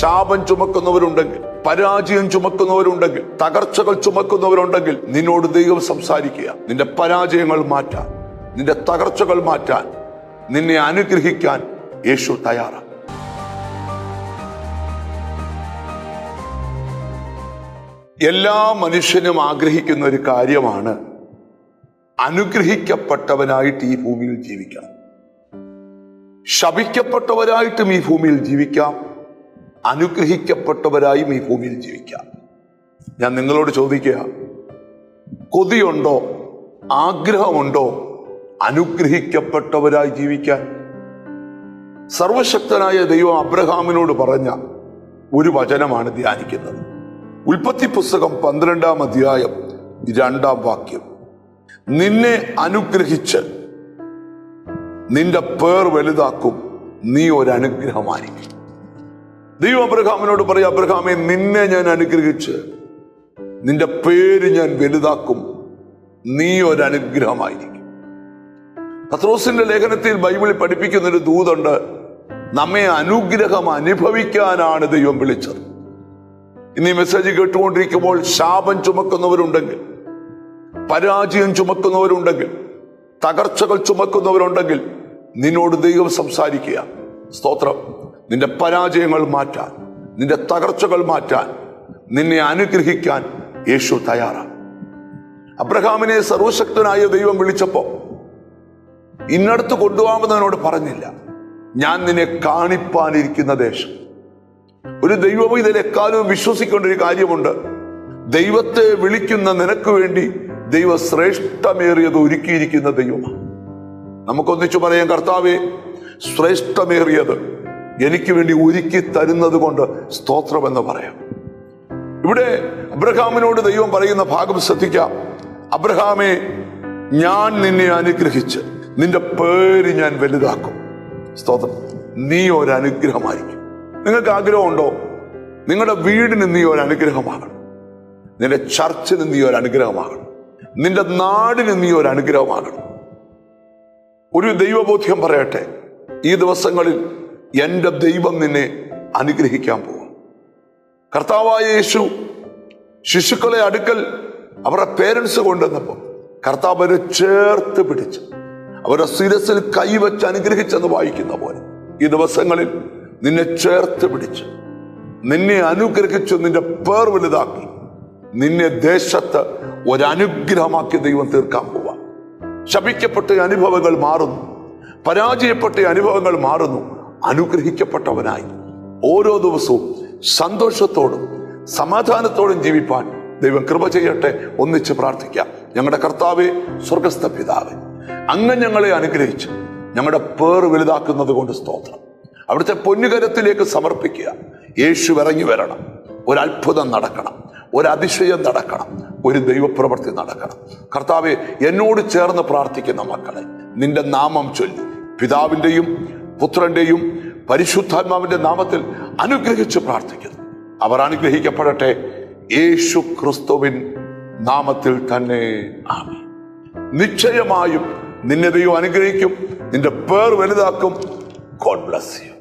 ശാപം ചുമക്കുന്നവരുണ്ടെങ്കിൽ, പരാജയം ചുമക്കുന്നവരുണ്ടെങ്കിൽ, തകർച്ചകൾ ചുമക്കുന്നവരുണ്ടെങ്കിൽ നിന്നോട് ദൈവം സംസാരിക്കുക. നിന്റെ പരാജയങ്ങൾ മാറ്റാൻ, നിന്റെ തകർച്ചകൾ മാറ്റാൻ, നിന്നെ അനുഗ്രഹിക്കാൻ യേശു തയ്യാറാണ്. എല്ലാ മനുഷ്യനും ആഗ്രഹിക്കുന്ന ഒരു കാര്യമാണ് അനുഗ്രഹിക്കപ്പെട്ടവനായിട്ട് ഈ ഭൂമിയിൽ ജീവിക്കണം. ശപിക്കപ്പെട്ടവരായിട്ടും ഈ ഭൂമിയിൽ ജീവിക്കാം, അനുഗ്രഹിക്കപ്പെട്ടവരായും ഈ ഭൂമിയിൽ ജീവിക്കാം. ഞാൻ നിങ്ങളോട് ചോദിക്കുക, കൊതിയുണ്ടോ, ആഗ്രഹമുണ്ടോ അനുഗ്രഹിക്കപ്പെട്ടവരായി ജീവിക്കാൻ? സർവശക്തനായ ദൈവം അബ്രഹാമിനോട് പറഞ്ഞ ഒരു വചനമാണ് ധ്യാനിക്കുന്നത്. ഉൽപ്പത്തി പുസ്തകം 12-ാം അധ്യായം 2-ാം വാക്യം. നിന്നെ അനുഗ്രഹിച്ച് നിന്റെ പേർ വലുതാക്കും, നീ ഒരനുഗ്രഹമായിരിക്കും. ദൈവം അബ്രഹാമിനോട് പറയും, അബ്രഹാമേ, നിന്നെ ഞാൻ അനുഗ്രഹിച്ച് നിന്റെ പേര് ഞാൻ വലുതാക്കും, നീ ഒരനുഗ്രഹമായിരിക്കും. പത്രോസിന്റെ ലേഖനത്തിൽ ബൈബിളിൽ പഠിപ്പിക്കുന്ന ഒരു ദൂതുണ്ട്, നമ്മെ അനുഗ്രഹം അനുഭവിക്കാനാണ് ദൈവം വിളിച്ചത്. ഇന്ന് ഈ മെസ്സേജ് കേട്ടുകൊണ്ടിരിക്കുമ്പോൾ ശാപം ചുമക്കുന്നവരുണ്ടെങ്കിൽ, പരാജയം ചുമക്കുന്നവരുണ്ടെങ്കിൽ, തകർച്ചകൾ ചുമക്കുന്നവരുണ്ടെങ്കിൽ നിന്നോട് ദൈവം സംസാരിക്കുക. സ്തോത്രം. നിന്റെ പരാജയങ്ങൾ മാറ്റാൻ, നിന്റെ തകർച്ചകൾ മാറ്റാൻ, നിന്നെ അനുഗ്രഹിക്കാൻ യേശു തയ്യാറാണ്. അബ്രഹാമിനെ സർവശക്തനായ ദൈവം വിളിച്ചപ്പോ ഇന്നടത്ത് കൊണ്ടുപോകാമെന്നവനോട് പറഞ്ഞില്ല, ഞാൻ നിന്നെ കാണിപ്പാനിരിക്കുന്ന ദേശം. ഒരു ദൈവം എക്കാലവും വിശ്വസിക്കേണ്ട ഒരു കാര്യമുണ്ട്, ദൈവത്തെ വിളിക്കുന്ന നിനക്ക് വേണ്ടി ദൈവ ശ്രേഷ്ഠമേറിയത് ഒരുക്കിയിരിക്കുന്ന ദൈവമാണ്. നമുക്കൊന്നിച്ചു പറയാം, കർത്താവേ, ശ്രേഷ്ഠമേറിയത് എനിക്ക് വേണ്ടി ഒരുക്കി തരുന്നത് കൊണ്ട് സ്തോത്രമെന്ന് പറയാം. ഇവിടെ അബ്രഹാമിനോട് ദൈവം പറയുന്ന ഭാഗം ശ്രദ്ധിക്കാം. അബ്രഹാമേ, ഞാൻ നിന്നെ അനുഗ്രഹിച്ച് നിന്റെ പേര് ഞാൻ വലുതാക്കും. സ്തോത്രം. നീ ഒരനുഗ്രഹമായിരിക്കും. നിങ്ങൾക്ക് ആഗ്രഹമുണ്ടോ നിങ്ങളുടെ വീടിന് നീ ഒരനുഗ്രഹമാകണം, നിന്റെ ചർച്ചിന് നീ ഒരനുഗ്രഹമാകണം, നിന്റെ നാടിന് നീ ഒരനുഗ്രഹമാകണം? ഒരു ദൈവബോധ്യം പറയട്ടെ, ഈ ദിവസങ്ങളിൽ എൻ്റെ ദൈവം നിന്നെ അനുഗ്രഹിക്കാൻ പോകും. കർത്താവായ യേശു ശിശുക്കളെ അടുക്കൽ അവരുടെ പേരൻസ് കൊണ്ടുവന്നപ്പോൾ കർത്താവ് അവരെ ചേർത്ത് പിടിച്ച് അവരുടെ ശിരസിൽ കൈവച്ച് അനുഗ്രഹിച്ചെന്ന് വായിക്കുന്ന പോലെ ഈ ദിവസങ്ങളിൽ നിന്നെ ചേർത്ത് പിടിച്ച് നിന്നെ അനുഗ്രഹിച്ച് നിന്റെ പേർ വലുതാക്കി നിന്നെ ദേശത്ത് ഒരനുഗ്രഹമാക്കി ദൈവം തീർക്കാൻ പോവാം. ശപിക്കപ്പെട്ട അനുഭവങ്ങൾ മാറുന്നു, പരാജയപ്പെട്ട അനുഭവങ്ങൾ മാറുന്നു. അനുഗ്രഹിക്കപ്പെട്ടവനായി ഓരോ ദിവസവും സന്തോഷത്തോടും സമാധാനത്തോടും ജീവിപ്പാൻ ദൈവം കൃപ ചെയ്യട്ടെ. ഒന്നിച്ച് പ്രാർത്ഥിക്കാം. ഞങ്ങളുടെ കർത്താവേ, സ്വർഗസ്ഥ പിതാവേ, അങ്ങ് ഞങ്ങളെ അനുഗ്രഹിച്ച് ഞങ്ങളുടെ പേർ വലുതാക്കുന്നത് കൊണ്ട് സ്തോത്രം. അവിടുത്തെ പൊന്നുകരത്തിലേക്ക് സമർപ്പിക്കുക. യേശു ഇറങ്ങി വരണം, ഒരത്ഭുതം നടക്കണം, ഒരതിശയം നടക്കണം, ഒരു ദൈവപ്രവൃത്തി നടക്കണം. കർത്താവെ, എന്നോട് ചേർന്ന് പ്രാർത്ഥിക്കുന്ന മക്കളെ നിന്റെ നാമം ചൊല്ലി പിതാവിൻ്റെയും പുത്രന്റെയും പരിശുദ്ധാത്മാവിന്റെ നാമത്തിൽ അനുഗ്രഹിച്ച് പ്രാർത്ഥിക്കുന്നു. അവർ അനുഗ്രഹിക്കപ്പെടട്ടെ, യേശു ക്രിസ്തുവിൻ നാമത്തിൽ തന്നെ. ആമേൻ. നിശ്ചയമായും നിന്നെ ദൈവം അനുഗ്രഹിക്കും, നിന്റെ പേർ വലുതാക്കും. God bless you.